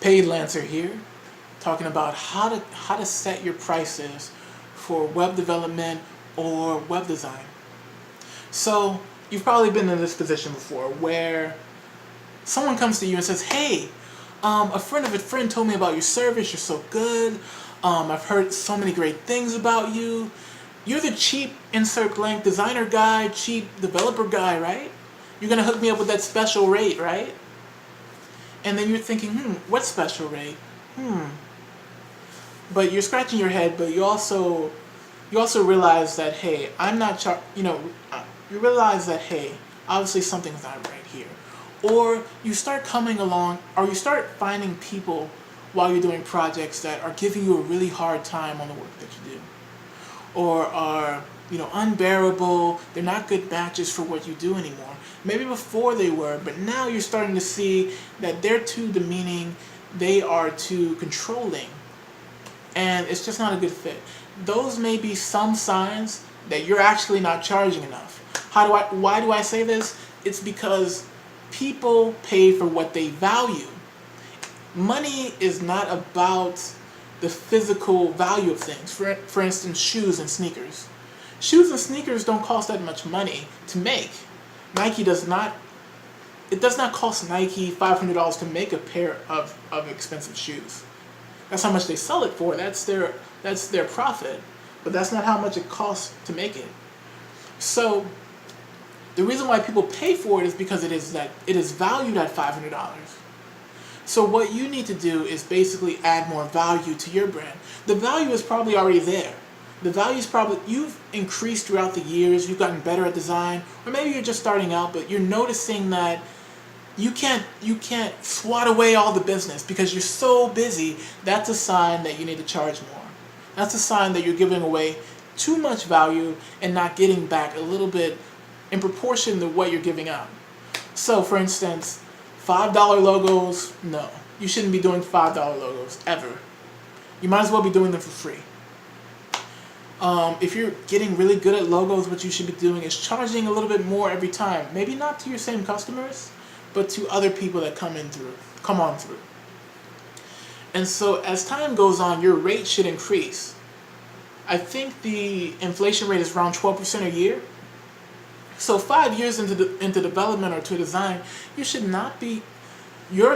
PaidLancer here, talking about how to set your prices for web development or web design. So you've probably been in this position before where someone comes to you and says, "Hey, a friend of a friend told me about your service. You're so good. I've heard so many great things about you. You're the cheap insert blank designer guy, cheap developer guy, right? You're gonna hook me up with that special rate, right?" And then you're thinking, what special rate? But you're scratching your head, but you also realize that, hey, I'm not you realize that, hey, obviously something's not right here. Or you start coming along, or you start finding people while you're doing projects that are giving you a really hard time on the work that you do, or are unbearable. They're not good matches for what you do anymore. Maybe before they were, but now you're starting to see that they're too demeaning, they are too controlling, and it's just not a good fit. Those may be some signs that you're actually not charging enough. Why do I say this? It's because people pay for what they value. Money is not about the physical value of things. For instance, shoes and sneakers. Shoes and sneakers don't cost that much money to make. It does not cost Nike $500 to make a pair of expensive shoes. That's how much they sell it for. That's their profit. But that's not how much it costs to make it. So the reason why people pay for it is because it is valued at $500. So what you need to do is basically add more value to your brand. The value is probably already there. The value is probably, you've increased throughout the years, you've gotten better at design, or maybe you're just starting out, but you're noticing that you can't swat away all the business because you're so busy. That's a sign that you need to charge more. That's a sign that you're giving away too much value and not getting back a little bit in proportion to what you're giving out. So for instance, $5 logos, no. You shouldn't be doing $5 logos, ever. You might as well be doing them for free. If you're getting really good at logos, what you should be doing is charging a little bit more every time. Maybe not to your same customers, but to other people that come on through. And so as time goes on, your rate should increase. I think the inflation rate is around 12% a year. So 5 years into development or to design, your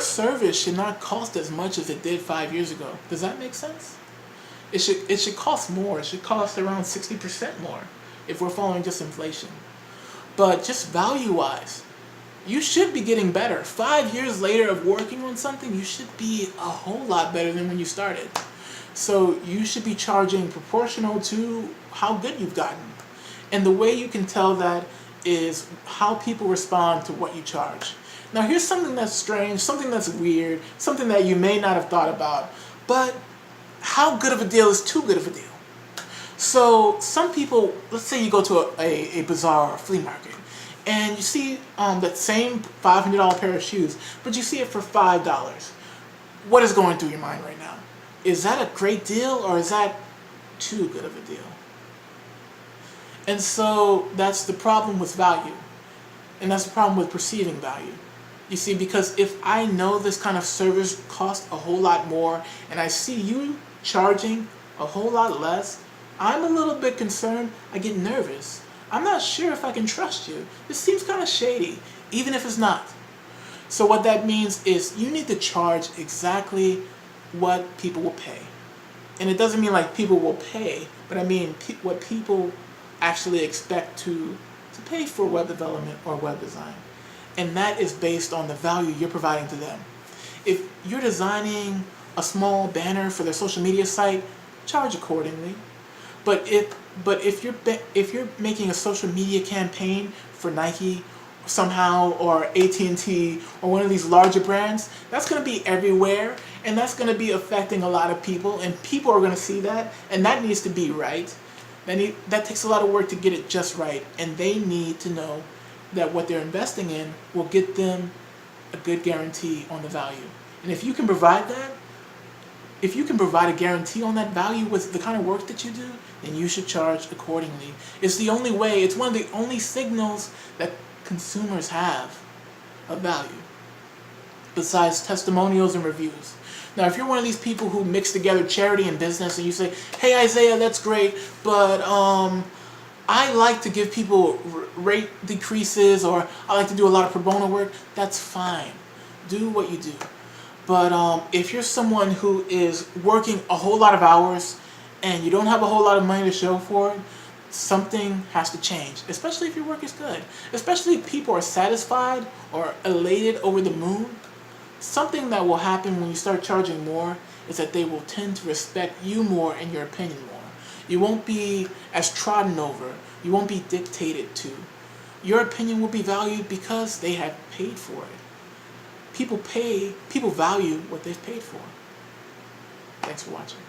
service should not cost as much as it did 5 years ago. Does that make sense? It should cost more. It should cost around 60% more if we're following just inflation. But just value-wise, you should be getting better. 5 years later of working on something, you should be a whole lot better than when you started. So you should be charging proportional to how good you've gotten. And the way you can tell that is how people respond to what you charge. Now here's something that's strange, something that's weird, something that you may not have thought about, but how good of a deal is too good of a deal? So some people, let's say you go to a bazaar or a flea market, and you see that same $500 pair of shoes, but you see it for $5. What is going through your mind right now? Is that a great deal, or is that too good of a deal? And so that's the problem with value. And that's the problem with perceiving value. You see, because if I know this kind of service costs a whole lot more, and I see you charging a whole lot less, I'm a little bit concerned. I get nervous. I'm not sure if I can trust you. This seems kind of shady, even if it's not. So what that means is you need to charge exactly what people will pay. And it doesn't mean like people will pay, but I mean what people actually expect to pay for web development or web design. And that is based on the value you're providing to them. If you're designing a small banner for their social media site, charge accordingly. But if you're making a social media campaign for Nike somehow, or AT&T, or one of these larger brands, that's going to be everywhere, and that's going to be affecting a lot of people, and people are going to see that, and that needs to be right. That takes a lot of work to get it just right, and they need to know that what they're investing in will get them a good guarantee on the value. And if you can provide that, if you can provide a guarantee on that value with the kind of work that you do, then you should charge accordingly. It's the only way, it's one of the only signals that consumers have of value, besides testimonials and reviews. Now, if you're one of these people who mix together charity and business, and you say, "Hey, Isaiah, that's great, but I like to give people rate decreases, or I like to do a lot of pro bono work," that's fine. Do what you do. But if you're someone who is working a whole lot of hours and you don't have a whole lot of money to show for it, something has to change, especially if your work is good. Especially if people are satisfied or elated over the moon. Something that will happen when you start charging more is that they will tend to respect you more and your opinion more. You won't be as trodden over. You won't be dictated to. Your opinion will be valued because they have paid for it. People value what they've paid for. Thanks for watching.